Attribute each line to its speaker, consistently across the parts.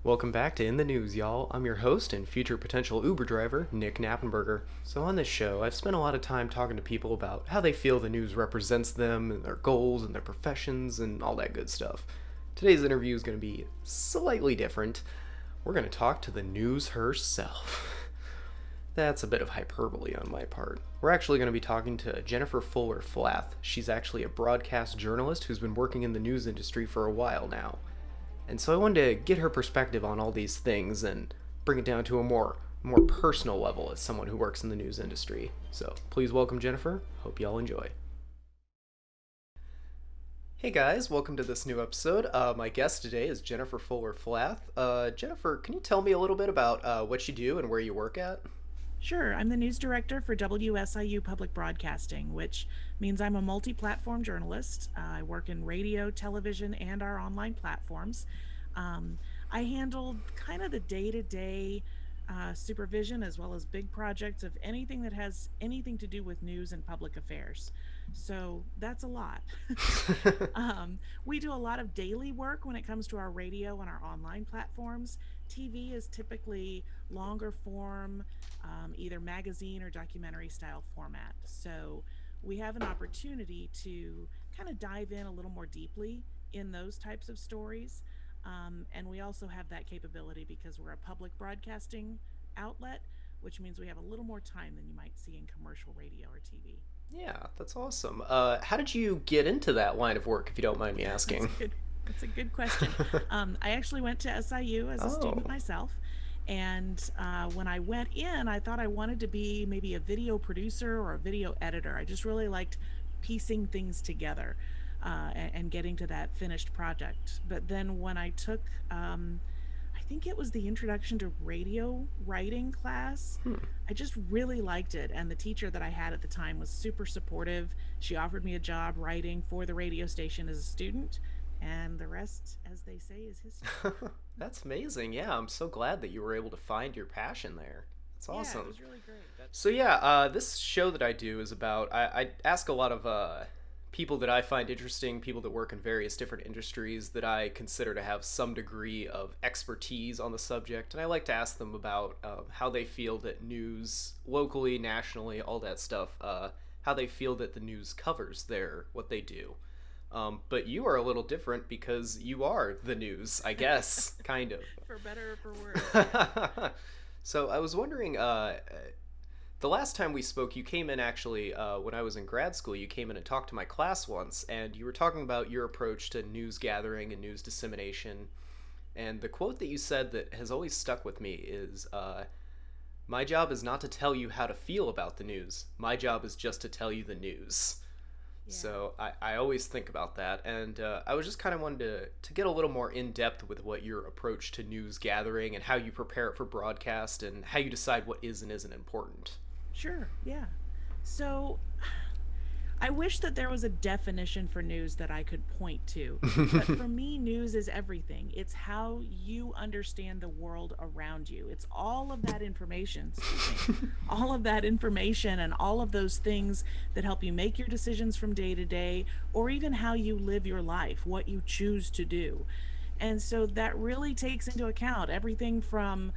Speaker 1: Welcome back to In the News, y'all. I'm your host and future potential Uber driver, Nick Knappenberger. So, on this show, I've spent a lot of time talking to people about how they feel the news represents them and their goals and their professions and all that good stuff. Today's interview is going to be slightly different. We're going to talk to the news herself. That's a bit of hyperbole on my part. We're actually going to be talking to Jennifer Fuller Flath. She's actually a broadcast journalist who's been working in the news industry for a while now. And so I wanted to get her perspective on all these things and bring it down to a more personal level as someone who works in the news industry. So please welcome Jennifer. Hope y'all enjoy. Hey guys, welcome to this new episode. My guest today is Jennifer Fuller Flath. Jennifer, can you tell me a little bit about what you do and where you work at?
Speaker 2: Sure. I'm the news director for WSIU Public Broadcasting, which means I'm a multi-platform journalist. I work in radio, television, and our online platforms. I handle kind of the day-to-day supervision as well as big projects of anything that has anything to do with news and public affairs. So that's a lot. We do a lot of daily work when it comes to our radio and our online platforms. TV is typically longer form, either magazine or documentary style format. So we have an opportunity to kind of dive in a little more deeply in those types of stories. And we also have that capability because we're a public broadcasting outlet, which means we have a little more time than you might see in commercial radio or TV.
Speaker 1: Yeah, that's awesome. How did you get into that line of work, if you don't mind me asking?
Speaker 2: That's a good question. I actually went to SIU as a student myself. And when I went in, I thought I wanted to be maybe a video producer or a video editor. I just really liked piecing things together and getting to that finished project. But then when I took, I think it was the introduction to radio writing class, I just really liked it. And the teacher that I had at the time was super supportive. She offered me a job writing for the radio station as a student. And the rest, as they say, is history.
Speaker 1: That's amazing. Yeah, I'm so glad that you were able to find your passion there. That's awesome.
Speaker 2: Yeah, it was really great.
Speaker 1: So yeah, this show that I do is about, I ask a lot of people that I find interesting, people that work in various different industries that I consider to have some degree of expertise on the subject, and I like to ask them about how they feel that news, locally, nationally, all that stuff, how they feel that the news covers what they do. But you are a little different because you are the news, I guess, kind of.
Speaker 2: For better or for worse.
Speaker 1: So I was wondering, the last time we spoke, you came in actually, when I was in grad school, you came in and talked to my class once, and you were talking about your approach to news gathering and news dissemination. And the quote that you said that has always stuck with me is, my job is not to tell you how to feel about the news. My job is just to tell you the news. Yeah. So I always think about that, and I was just kind of wanted to get a little more in-depth with what your approach to news gathering and how you prepare it for broadcast and how you decide what is and isn't important.
Speaker 2: Sure, yeah. So I wish that there was a definition for news that I could point to. But for me, news is everything. It's how you understand the world around you. It's all of that information, all of that information and all of those things that help you make your decisions from day to day, or even how you live your life, what you choose to do. And so that really takes into account everything from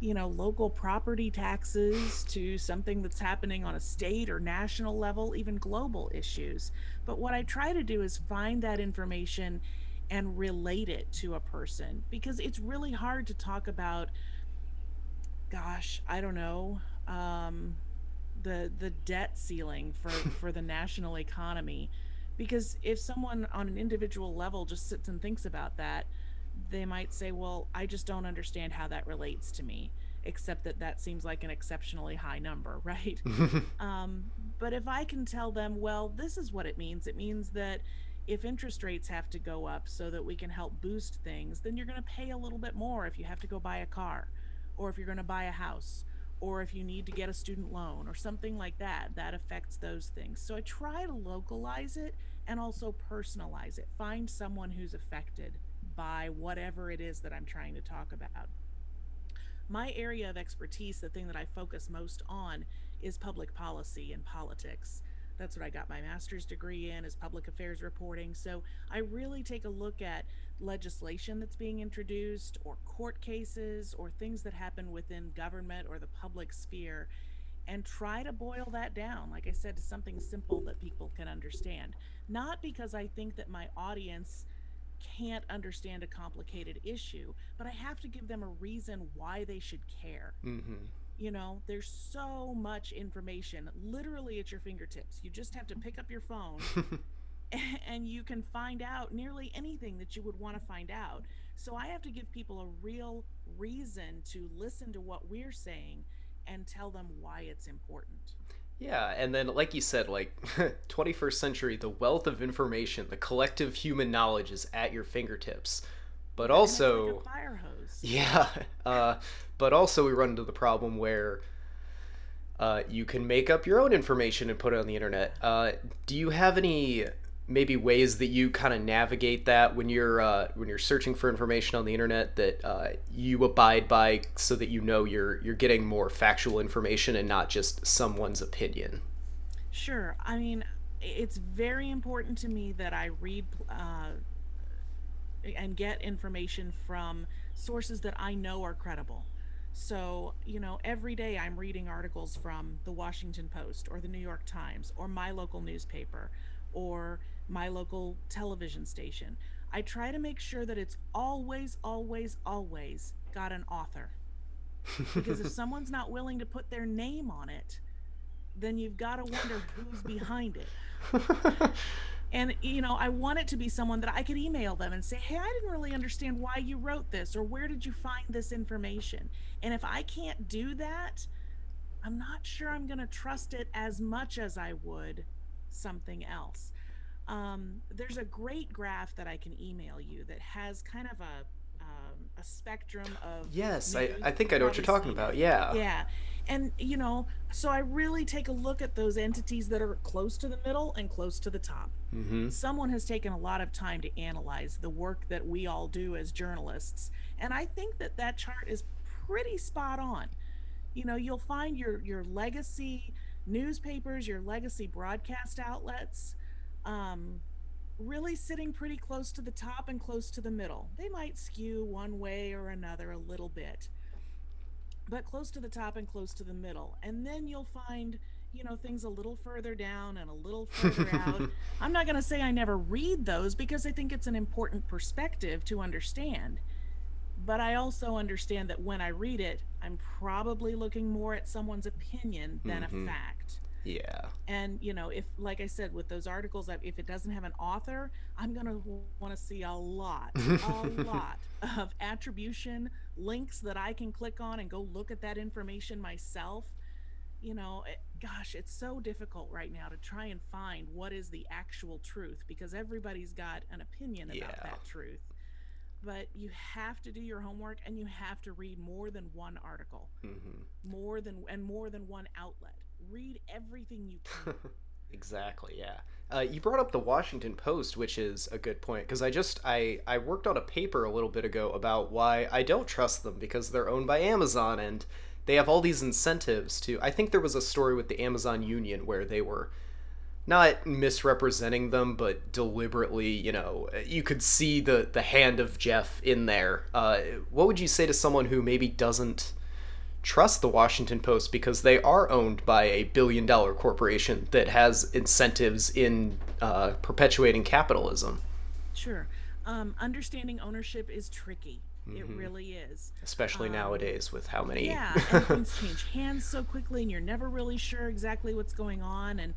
Speaker 2: local property taxes to something that's happening on a state or national level, even global issues. But what I try to do is find that information and relate it to a person, because it's really hard to talk about, gosh, I don't know, the debt ceiling for the national economy. Because if someone on an individual level just sits and thinks about that, they might say, well, I just don't understand how that relates to me, except that seems like an exceptionally high number, right? But if I can tell them, well, this is what it means that if interest rates have to go up so that we can help boost things, then you're going to pay a little bit more if you have to go buy a car, or if you're going to buy a house, or if you need to get a student loan or something like that. That affects those things. So I try to localize it and also personalize it. Find someone who's affected by whatever it is that I'm trying to talk about. My area of expertise, the thing that I focus most on, is public policy and politics. That's what I got my master's degree in, is public affairs reporting. So I really take a look at legislation that's being introduced, or court cases, or things that happen within government or the public sphere, and try to boil that down, like I said, to something simple that people can understand. Not because I think that my audience can't understand a complicated issue, but I have to give them a reason why they should care.
Speaker 1: Mm-hmm.
Speaker 2: There's so much information literally at your fingertips. You just have to pick up your phone and you can find out nearly anything that you would want to find out. So I have to give people a real reason to listen to what we're saying and tell them why it's important.
Speaker 1: Yeah, and then like you said, like 21st century, the wealth of information, the collective human knowledge is at your fingertips. But
Speaker 2: Yeah, and it's like a
Speaker 1: also,
Speaker 2: fire hose.
Speaker 1: yeah, but also we run into the problem where you can make up your own information and put it on the internet. Do you have any maybe ways that you kind of navigate that when you're searching for information on the internet that you abide by, so that you know you're getting more factual information and not just someone's opinion?
Speaker 2: Sure. I mean, it's very important to me that I read and get information from sources that I know are credible. So, every day I'm reading articles from the Washington Post or the New York Times or my local newspaper or my local television station. I try to make sure that it's always, always, always got an author. Because if someone's not willing to put their name on it, then you've got to wonder who's behind it. And, I want it to be someone that I could email them and say, hey, I didn't really understand why you wrote this, or where did you find this information? And if I can't do that, I'm not sure I'm going to trust it as much as I would something else. There's a great graph that I can email you that has kind of a spectrum of
Speaker 1: Yes,
Speaker 2: news.
Speaker 1: I think
Speaker 2: You've
Speaker 1: I know what you're
Speaker 2: probably
Speaker 1: talking
Speaker 2: seen
Speaker 1: about.
Speaker 2: it.
Speaker 1: Yeah.
Speaker 2: Yeah. And, so I really take a look at those entities that are close to the middle and close to the top.
Speaker 1: Mm-hmm.
Speaker 2: Someone has taken a lot of time to analyze the work that we all do as journalists. And I think that that chart is pretty spot on. You'll find your legacy newspapers, your legacy broadcast outlets, um, really sitting pretty close to the top and close to the middle. They might skew one way or another a little bit, but close to the top and close to the middle. And then you'll find, things a little further down and a little further out. I'm not going to say I never read those, because I think it's an important perspective to understand. But I also understand that when I read it, I'm probably looking more at someone's opinion than a
Speaker 1: Mm-hmm.
Speaker 2: fact.
Speaker 1: Yeah.
Speaker 2: And, if, like I said, with those articles, if it doesn't have an author, I'm going to want to see a lot of attribution links that I can click on and go look at that information myself. Gosh, it's so difficult right now to try and find what is the actual truth, because everybody's got an opinion about
Speaker 1: Yeah.
Speaker 2: that truth. But you have to do your homework, and you have to read more than one article,
Speaker 1: Mm-hmm.
Speaker 2: more than one outlet. Read everything you can.
Speaker 1: Exactly, yeah. You brought up the Washington Post, which is a good point, because I worked on a paper a little bit ago about why I don't trust them, because they're owned by Amazon and they have all these incentives to. I think there was a story with the Amazon Union where they were not misrepresenting them, but deliberately, you could see the hand of Jeff in there. What would you say to someone who maybe doesn't trust the Washington Post because they are owned by a billion-dollar corporation that has incentives in perpetuating capitalism?
Speaker 2: Sure. Understanding ownership is tricky. It
Speaker 1: Hmm.
Speaker 2: really is.
Speaker 1: Especially
Speaker 2: Um,
Speaker 1: nowadays with how many.
Speaker 2: yeah, and things change hands so quickly, and you're never really sure exactly what's going on. And,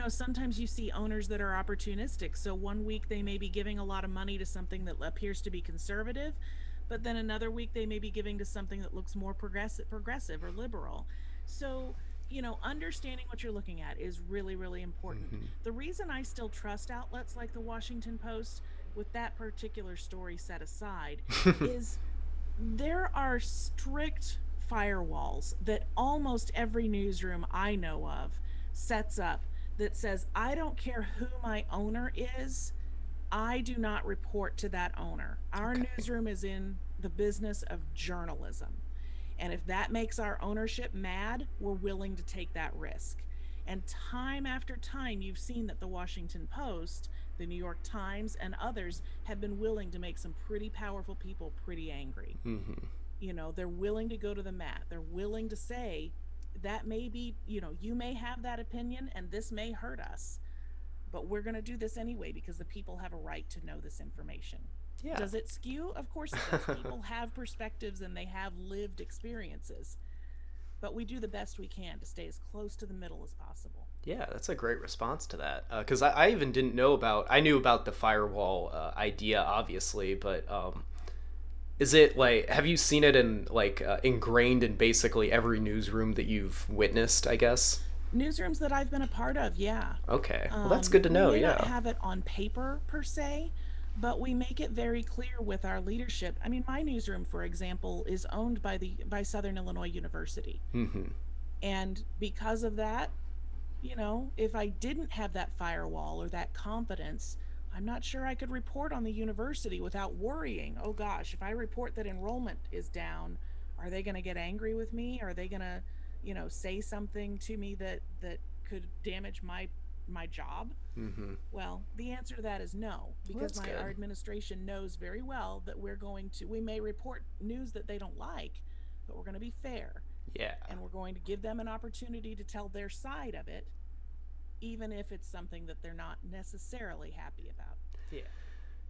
Speaker 2: sometimes you see owners that are opportunistic. So one week they may be giving a lot of money to something that appears to be conservative, but then another week they may be giving to something that looks more progressive or liberal. So, understanding what you're looking at is really, really important.
Speaker 1: Hmm.
Speaker 2: The reason I still trust outlets like the Washington Post, with that particular story set aside, is there are strict firewalls that almost every newsroom I know of sets up, that says, I don't care who my owner is, I do not report to that owner. Our
Speaker 1: Okay.
Speaker 2: newsroom is in the business of journalism. And if that makes our ownership mad, we're willing to take that risk. And time after time, you've seen that the Washington Post, the New York Times, and others have been willing to make some pretty powerful people pretty angry.
Speaker 1: Mm-hmm.
Speaker 2: They're willing to go to the mat. They're willing to say, that may be, you may have that opinion and this may hurt us, but we're going to do this anyway because the people have a right to know this information.
Speaker 1: Yeah.
Speaker 2: Does it skew? Of course it does. People have perspectives and they have lived experiences, but we do the best we can to stay as close to the middle as possible.
Speaker 1: Yeah, that's a great response to that. Because I even didn't know about. I knew about the firewall idea, obviously, but is it like? Have you seen it in like ingrained in basically every newsroom that you've witnessed? I guess.
Speaker 2: Newsrooms that I've been a part of, yeah.
Speaker 1: Okay, well that's good to know.
Speaker 2: We may not
Speaker 1: Yeah.
Speaker 2: have it on paper per se, but we make it very clear with our leadership. I mean, my newsroom, for example, is owned by Southern Illinois University.
Speaker 1: Mm-hmm.
Speaker 2: And because of that, if I didn't have that firewall or that competence, I'm not sure I could report on the university without worrying. Oh gosh, if I report that enrollment is down, are they going to get angry with me? Are they going to, say something to me that could damage my job?
Speaker 1: Mm-hmm.
Speaker 2: Well, the answer to that is no,
Speaker 1: Well,
Speaker 2: because
Speaker 1: that's
Speaker 2: our
Speaker 1: good.
Speaker 2: administration knows very well that we may report news that they don't like, but we're going to be fair
Speaker 1: Yeah.
Speaker 2: and we're going to give them an opportunity to tell their side of it, even if it's something that they're not necessarily happy about.
Speaker 1: Yeah.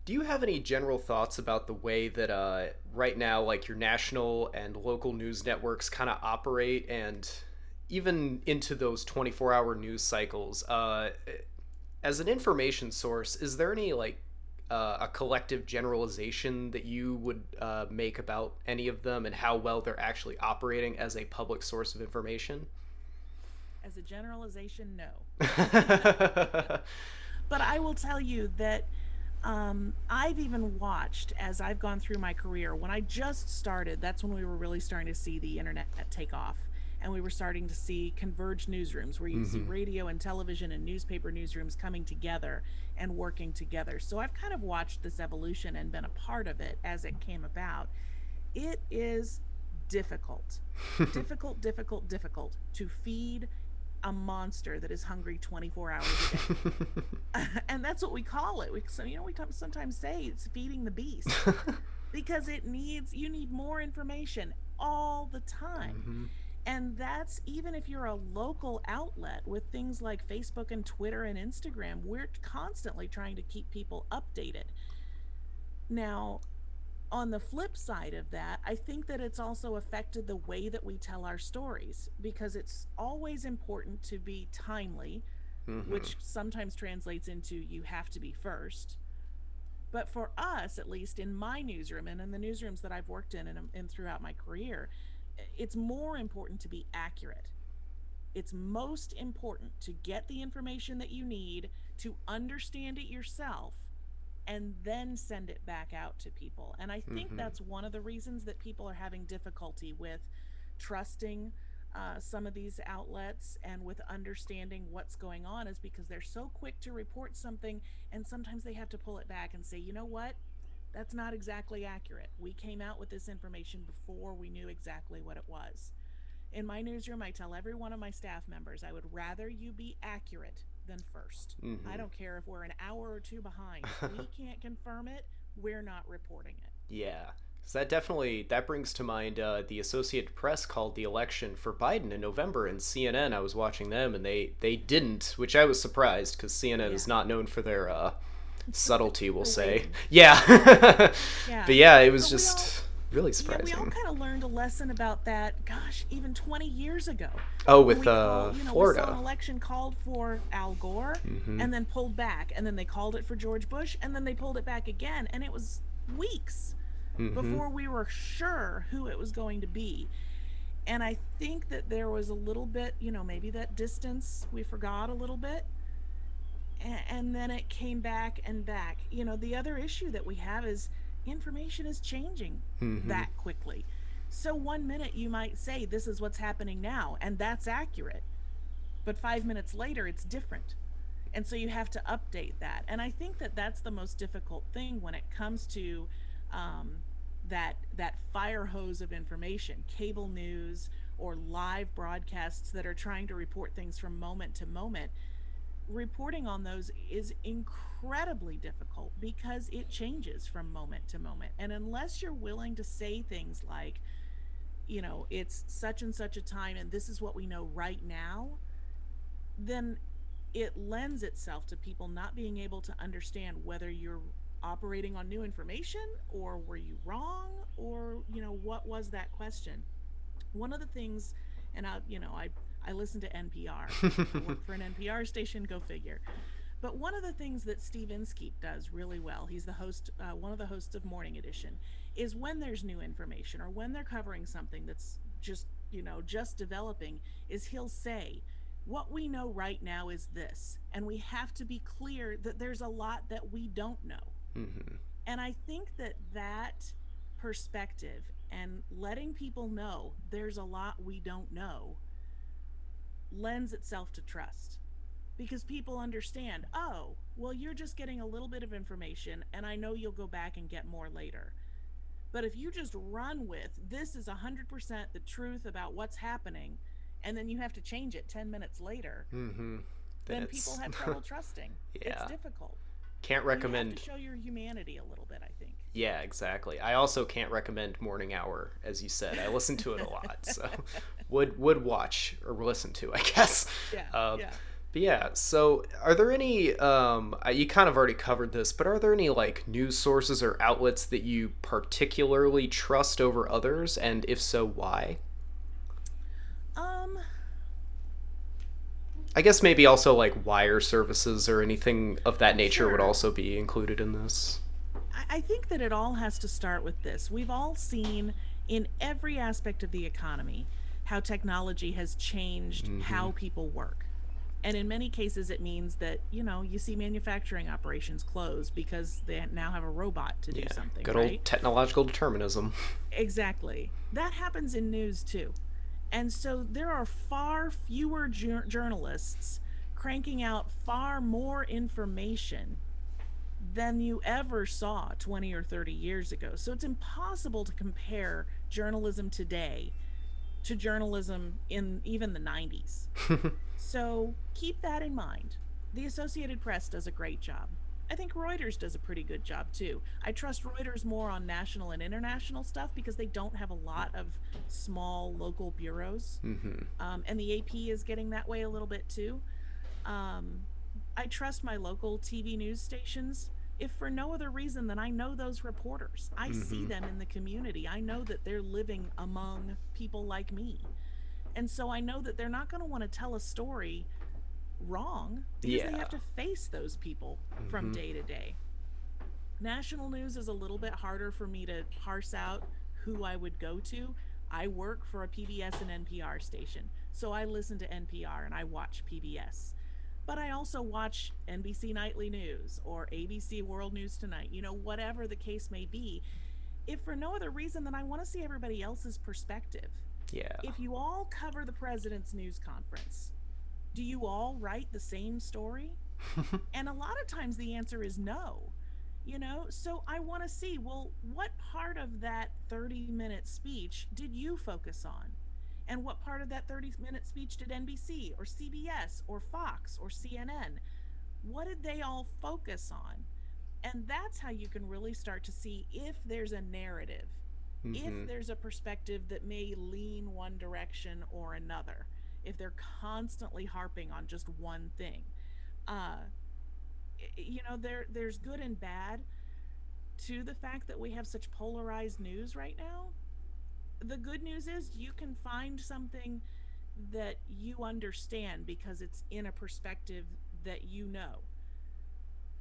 Speaker 1: Do you have any general thoughts about the way that right now, like your national and local news networks kind of operate, and even into those 24-hour news cycles? As an information source, is there any like a collective generalization that you would make about any of them and how well they're actually operating as a public source of information?
Speaker 2: As a generalization, no. But I will tell you that I've even watched as I've gone through my career. When I just started, that's when we were really starting to see the internet take off. And we were starting to see converged newsrooms where you see
Speaker 1: Mm-hmm.
Speaker 2: radio and television and newspaper newsrooms coming together and working together. So I've kind of watched this evolution and been a part of it as it came about. It is difficult, difficult to feed a monster that is hungry 24 hours a day. And that's what we call it. We sometimes say it's feeding the beast because you need more information all the time.
Speaker 1: Mm-hmm.
Speaker 2: And that's even if you're a local outlet with things like Facebook and Twitter and Instagram, we're constantly trying to keep people updated. Now, on the flip side of that, I think that it's also affected the way that we tell our stories because it's always important to be timely,
Speaker 1: Mm-hmm.
Speaker 2: which sometimes translates into you have to be first. But for us, at least in my newsroom and in the newsrooms that I've worked in and throughout my career, it's more important to be accurate. It's most important to get the information that you need, to understand it yourself, and then send it back out to people. And I think
Speaker 1: Mm-hmm.
Speaker 2: that's one of the reasons that people are having difficulty with trusting some of these outlets and with understanding what's going on is because they're so quick to report something and sometimes they have to pull it back and say, you know what? That's not exactly accurate. We came out with this information before we knew exactly what it was. In my newsroom, I tell every one of my staff members I would rather you be accurate than first. I
Speaker 1: Mm-hmm.
Speaker 2: don't care if we're an hour or two behind. If we can't confirm it, we're not reporting it.
Speaker 1: Yeah. So that brings to mind the Associated Press called the election for Biden in November, and CNN. I was watching them, and they didn't, which I was surprised because CNN
Speaker 2: Yeah.
Speaker 1: is not known for their subtlety, we'll
Speaker 2: For
Speaker 1: say.
Speaker 2: waiting.
Speaker 1: Yeah.
Speaker 2: Yeah.
Speaker 1: But yeah, it was
Speaker 2: But
Speaker 1: just really
Speaker 2: we all
Speaker 1: surprising.
Speaker 2: kind of learned a lesson about that, gosh, even 20 years ago.
Speaker 1: Oh,
Speaker 2: When
Speaker 1: with
Speaker 2: we saw an
Speaker 1: Florida.
Speaker 2: election called for Al Gore
Speaker 1: Mm-hmm.
Speaker 2: and then pulled back, and then they called it for George Bush, and then they pulled it back again, and it was weeks
Speaker 1: Mm-hmm.
Speaker 2: before we were sure who it was going to be. And I think that there was a little bit, maybe that distance, we forgot a little bit, and then it came back and back. The other issue that we have is information is changing
Speaker 1: Mm-hmm.
Speaker 2: that quickly. So 1 minute you might say this is what's happening now, and that's accurate, but 5 minutes later it's different. And so you have to update that. And I think that that's the most difficult thing when it comes to um, that fire hose of information, cable news or live broadcasts that are trying to report things from moment to moment, reporting on those is incredibly difficult because it changes from moment to moment. And unless you're willing to say things like, it's such and such a time and this is what we know right now, then it lends itself to people not being able to understand whether you're operating on new information or were you wrong, or what was that question. One of the things, and I listen to NPR. I work for an NPR station, go figure. But one of the things that Steve Inskeep does really well, he's the host, one of the hosts of Morning Edition, is when there's new information or when they're covering something that's just developing, is he'll say, what we know right now is this, and we have to be clear that there's a lot that we don't know.
Speaker 1: Mm-hmm.
Speaker 2: And I think that perspective and letting people know there's a lot we don't know lends itself to trust, because people understand, oh, well, you're just getting a little bit of information and I know you'll go back and get more later. But if you just run with this is 100% the truth about what's happening, and then you have to change it 10 minutes later,
Speaker 1: Mm-hmm.
Speaker 2: then people have trouble trusting. It's
Speaker 1: Yeah.
Speaker 2: difficult.
Speaker 1: Can't
Speaker 2: And you have
Speaker 1: recommend.
Speaker 2: to show your humanity a little bit, I think.
Speaker 1: Yeah, exactly. I also can't recommend Morning Hour, as you said. I listen to it a lot, so would watch or listen to, I guess.
Speaker 2: Yeah,
Speaker 1: Uh,
Speaker 2: yeah.
Speaker 1: but yeah, so are there any? You kind of already covered this, but are there any like news sources or outlets that you particularly trust over others, and if so, why?
Speaker 2: Um,
Speaker 1: I guess maybe also like wire services or anything of that nature would
Speaker 2: sure.
Speaker 1: also be included in this.
Speaker 2: I think that it all has to start with this. We've all seen in every aspect of the economy how technology has changed
Speaker 1: Mm-hmm.
Speaker 2: how people work. And in many cases, it means that, you see manufacturing operations close because they now have a robot to do
Speaker 1: Yeah,
Speaker 2: something,
Speaker 1: good old
Speaker 2: right?
Speaker 1: technological determinism.
Speaker 2: Exactly. That happens in news too. And so there are far fewer journalists cranking out far more information than you ever saw 20 or 30 years ago. So it's impossible to compare journalism today to journalism in even the 90s. So keep that in mind. The Associated Press does a great job. I think Reuters does a pretty good job too. I trust Reuters more on national and international stuff because they don't have a lot of small local bureaus.
Speaker 1: Mm-hmm.
Speaker 2: And the AP is getting that way a little bit too. Um, I trust my local TV news stations, if for no other reason than I know those reporters. I see
Speaker 1: Mm-hmm.
Speaker 2: them in the community. I know that they're living among people like me. And so I know that they're not going to want to tell a story wrong because they
Speaker 1: Yeah.
Speaker 2: have to face those people from
Speaker 1: Mm-hmm.
Speaker 2: day to day. National news is a little bit harder for me to parse out who I would go to. I work for a PBS and NPR station, so I listen to NPR and I watch PBS. But I also watch NBC Nightly News or ABC World News Tonight, whatever the case may be, if for no other reason than I want to see everybody else's perspective.
Speaker 1: Yeah.
Speaker 2: If you all cover the president's news conference, do you all write the same story? And a lot of times the answer is no. So I want to see, well, what part of that 30-minute speech did you focus on? And what part of that 30-minute speech did NBC or CBS or Fox or CNN? What did they all focus on? And that's how you can really start to see if there's a narrative, if
Speaker 1: Mm-hmm.
Speaker 2: there's a perspective that may lean one direction or another, if they're constantly harping on just one thing. Uh, there's good and bad to the fact that we have such polarized news right now. The good news is you can find something that you understand because it's in a perspective that you know.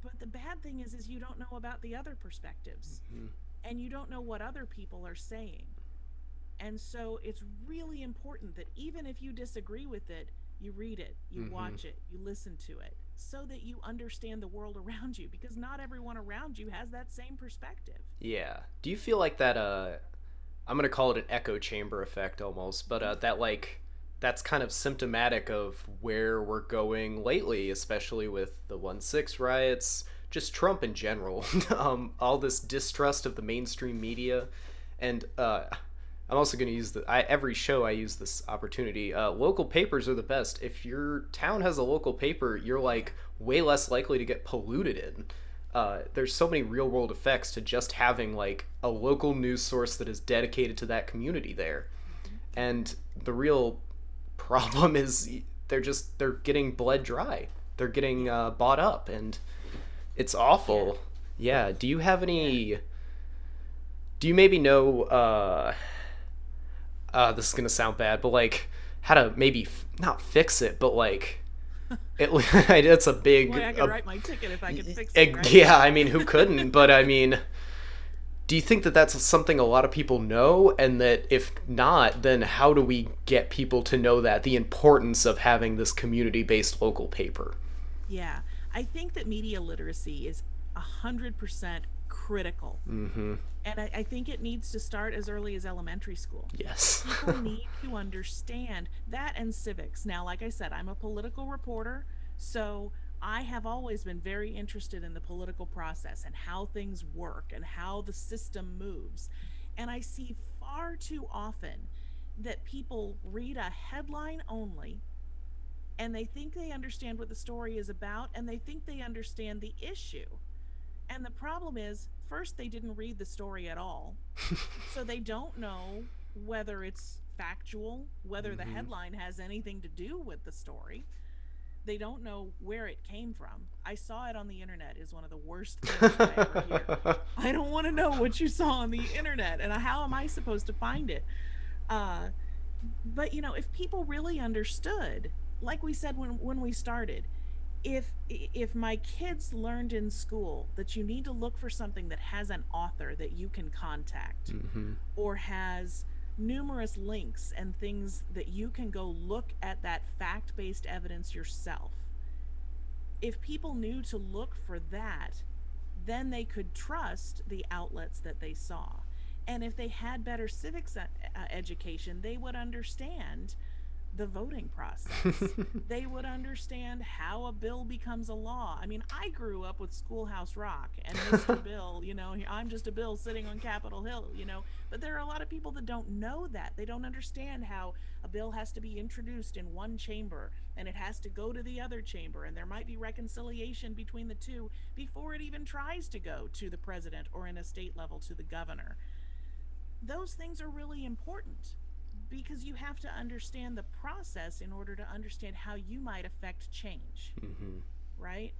Speaker 2: But the bad thing is you don't know about the other perspectives,
Speaker 1: Mm-hmm.
Speaker 2: and you don't know what other people are saying. And so it's really important that even if you disagree with it, you read it, you
Speaker 1: Mm-hmm.
Speaker 2: watch it, you listen to it, so that you understand the world around you, because not everyone around you has that same perspective.
Speaker 1: Yeah. Do you feel like that? I'm gonna call it an echo chamber effect almost, but
Speaker 2: Mm-hmm.
Speaker 1: that like that's kind of symptomatic of where we're going lately, especially with the 1/6 riots, just Trump in general, all this distrust of the mainstream media, and I'm also going to use every show I use this opportunity. Local papers are the best. If your town has a local paper, you're like way less likely to get polluted in. There's so many real world effects to just having like a local news source that is dedicated to that community there. And the real problem is they're getting bled dry. They're getting bought up, and it's awful. Yeah. Do you have any? Do you maybe know? This is gonna sound bad, but like how to maybe not fix it, but like it's a big.
Speaker 2: Boy, I could write my ticket if I could fix it. Right?
Speaker 1: Yeah, I mean, who couldn't? But I mean, do you think that that's something a lot of people know, and that if not, then how do we get people to know that the importance of having this community-based local paper?
Speaker 2: Yeah, I think that media literacy is 100% critical.
Speaker 1: Mm-hmm.
Speaker 2: And I think it needs to start as early as elementary school.
Speaker 1: Yes.
Speaker 2: People need to understand that, and civics. Now, like I said, I'm a political reporter, so I have always been very interested in the political process and how things work and how the system moves. And I see far too often that people read a headline only, and they think they understand what the story is about, and they think they understand the issue. And the problem is, first, they didn't read the story at all. So they don't know whether it's factual, whether the headline has anything to do with the story. They don't know where it came from. I saw it on the internet is one of the worst things I ever hear. I don't want to know what you saw on the internet, and how am I supposed to find it? But if people really understood, like we said when we started, if my kids learned in school that you need to look for something that has an author that you can contact, or has numerous links and things that you can go look at that fact-based evidence yourself, if people knew to look for that, then they could trust the outlets that they saw. And if they had better civics education, they would understand the voting process. They would understand how a bill becomes a law. I mean, I grew up with Schoolhouse Rock and Mr. Bill, I'm just a bill sitting on Capitol Hill, but there are a lot of people that don't know that. They don't understand how a bill has to be introduced in one chamber and it has to go to the other chamber, and there might be reconciliation between the two before it even tries to go to the president, or in a state level to the governor. Those things are really important, because you have to understand the process in order to understand how you might affect change, right?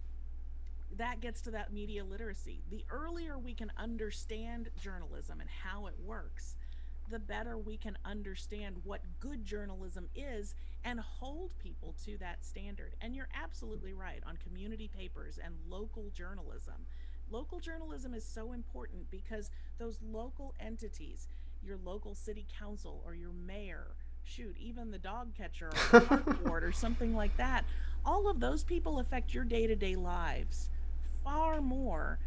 Speaker 2: That gets to that media literacy. The earlier we can understand journalism and how it works, the better we can understand what good journalism is and hold people to that standard. And you're absolutely right on community papers and local journalism. Local journalism is so important because those local entities, your local city council or your mayor, even the dog catcher or the park board or something like that, all of those people affect your day-to-day lives far more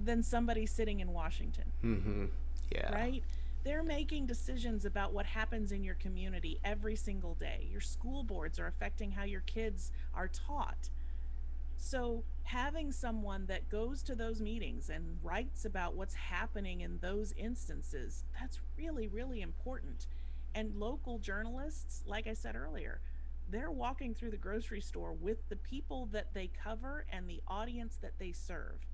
Speaker 2: than somebody sitting in Washington.
Speaker 1: Yeah.
Speaker 2: Right? They're making decisions about what happens in your community every single day. Your school boards are affecting how your kids are taught. So having someone that goes to those meetings and writes about what's happening in those instances, that's really, really important. And local journalists, like I said earlier, they're walking through the grocery store with the people that they cover and the audience that they serve.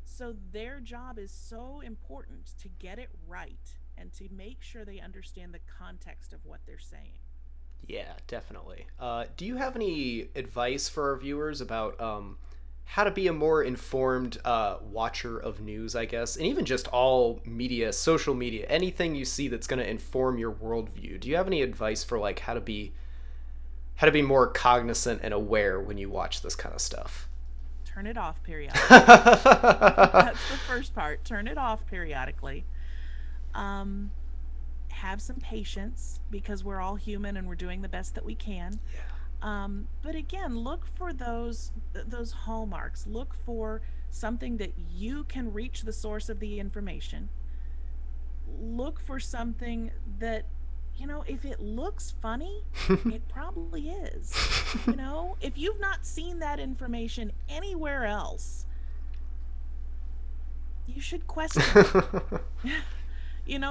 Speaker 2: So their job is so important to get it right and to make sure they understand the context of what they're saying.
Speaker 1: Yeah, definitely. Do you have any advice for our viewers about how to be a more informed watcher of news, I guess, and even just all media, social media, anything you see that's going to inform your worldview? Do you have any advice for like how to be more cognizant and aware when you watch this kind of stuff?
Speaker 2: Turn it off periodically. That's the first part. Turn it off periodically. Have some patience, because we're all human and we're doing the best that we can. But again, look for those hallmarks. Look for something that you can reach the source of the information. Look for something that, if it looks funny, it probably is. If you've not seen that information anywhere else, you should question it.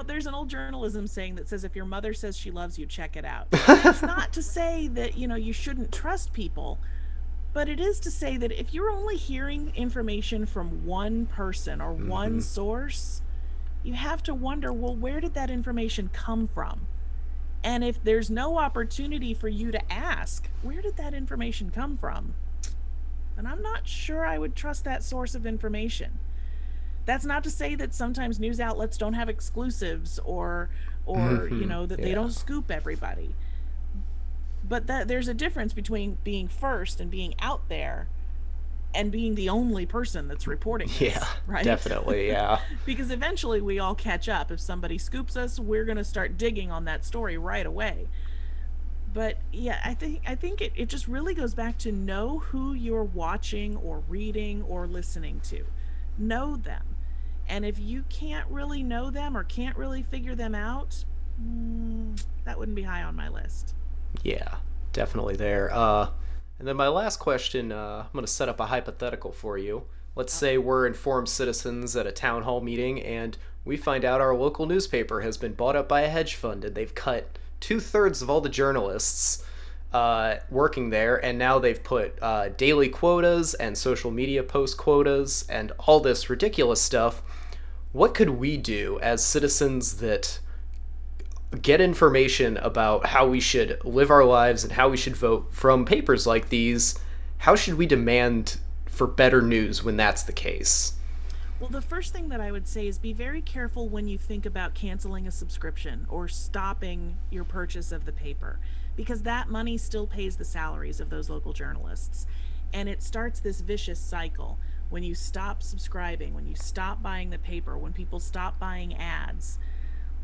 Speaker 2: There's an old journalism saying that says if your mother says she loves you, check it out. And it's not to say that, you shouldn't trust people, but it is to say that if you're only hearing information from one person or one source, you have to wonder, well, where did that information come from? And if there's no opportunity for you to ask, where did that information come from? And I'm not sure I would trust that source of information. That's not to say that sometimes news outlets don't have exclusives or that they don't scoop everybody. But that there's a difference between being first and being out there and being the only person that's reporting this,
Speaker 1: Yeah,
Speaker 2: right?
Speaker 1: definitely, yeah.
Speaker 2: Because eventually we all catch up. If somebody scoops us, we're going to start digging on that story right away. But yeah, I think it just really goes back to know who you're watching or reading or listening to. Know them. And if you can't really know them or can't really figure them out, that wouldn't be high on my list.
Speaker 1: Yeah, definitely there. And then my last question, I'm going to set up a hypothetical for you. Let's say we're informed citizens at a town hall meeting and we find out our local newspaper has been bought up by a hedge fund and they've cut 2/3 of all the journalists working there, and now they've put daily quotas and social media post quotas and all this ridiculous stuff. What could we do as citizens that get information about how we should live our lives and how we should vote from papers like these? How should we demand for better news when that's the case?
Speaker 2: Well, the first thing that I would say is be very careful when you think about canceling a subscription or stopping your purchase of the paper, because that money still pays the salaries of those local journalists. And it starts this vicious cycle. When you stop subscribing, when you stop buying the paper, when people stop buying ads,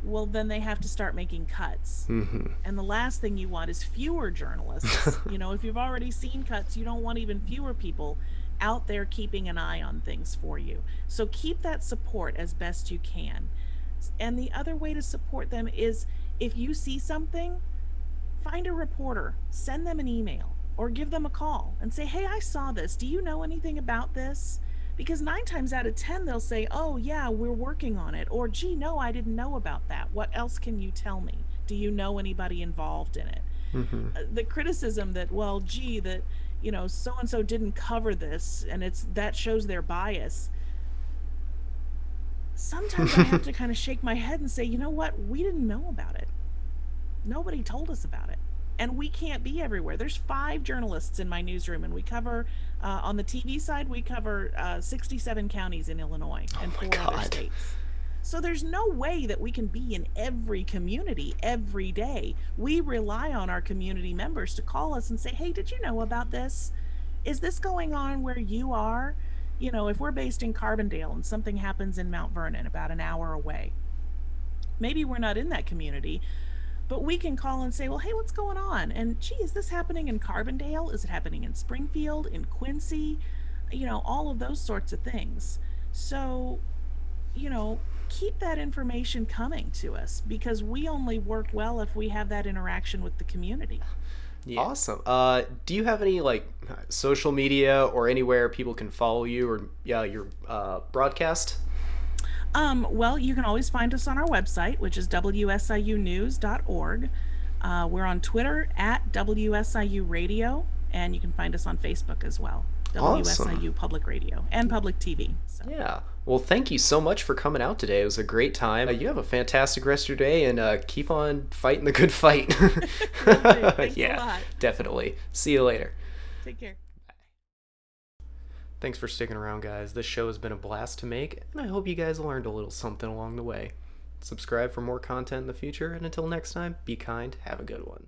Speaker 2: well, then they have to start making cuts. And the last thing you want is fewer journalists. If you've already seen cuts, you don't want even fewer people out there keeping an eye on things for you. So keep that support as best you can. And the other way to support them is if you see something, find a reporter, send them an email, or give them a call and say, hey, I saw this. Do you know anything about this? Because 9 times out of 10, they'll say, oh, yeah, we're working on it. Or, gee, no, I didn't know about that. What else can you tell me? Do you know anybody involved in it? The criticism that, well, gee, that, so-and-so didn't cover this and that shows their bias. Sometimes I have to kind of shake my head and say, you know what? We didn't know about it. Nobody told us about it. And we can't be everywhere. There's 5 journalists in my newsroom, and we cover, on the TV side, we cover 67 counties in Illinois and 4 other states. So there's no way that we can be in every community every day. We rely on our community members to call us and say, hey, did you know about this? Is this going on where you are? If we're based in Carbondale and something happens in Mount Vernon about an hour away, maybe we're not in that community, but we can call and say, well, hey, what's going on? And gee, is this happening in Carbondale? Is it happening in Springfield, in Quincy? All of those sorts of things. So, keep that information coming to us, because we only work well if we have that interaction with the community.
Speaker 1: Yeah. Awesome. Do you have any social media or anywhere people can follow you or your broadcast?
Speaker 2: Well, you can always find us on our website, which is wsiunews.org. We're on Twitter at WSIU Radio, and you can find us on Facebook as well.
Speaker 1: Awesome.
Speaker 2: WSIU Public Radio and Public TV. So.
Speaker 1: Yeah. Well, thank you so much for coming out today. It was a great time. You have a fantastic rest of your day, and keep on fighting the good fight.
Speaker 2: Thanks
Speaker 1: yeah,
Speaker 2: a lot.
Speaker 1: Definitely. See you later.
Speaker 2: Take care.
Speaker 1: Thanks for sticking around, guys. This show has been a blast to make, and I hope you guys learned a little something along the way. Subscribe for more content in the future, and until next time, be kind, have a good one.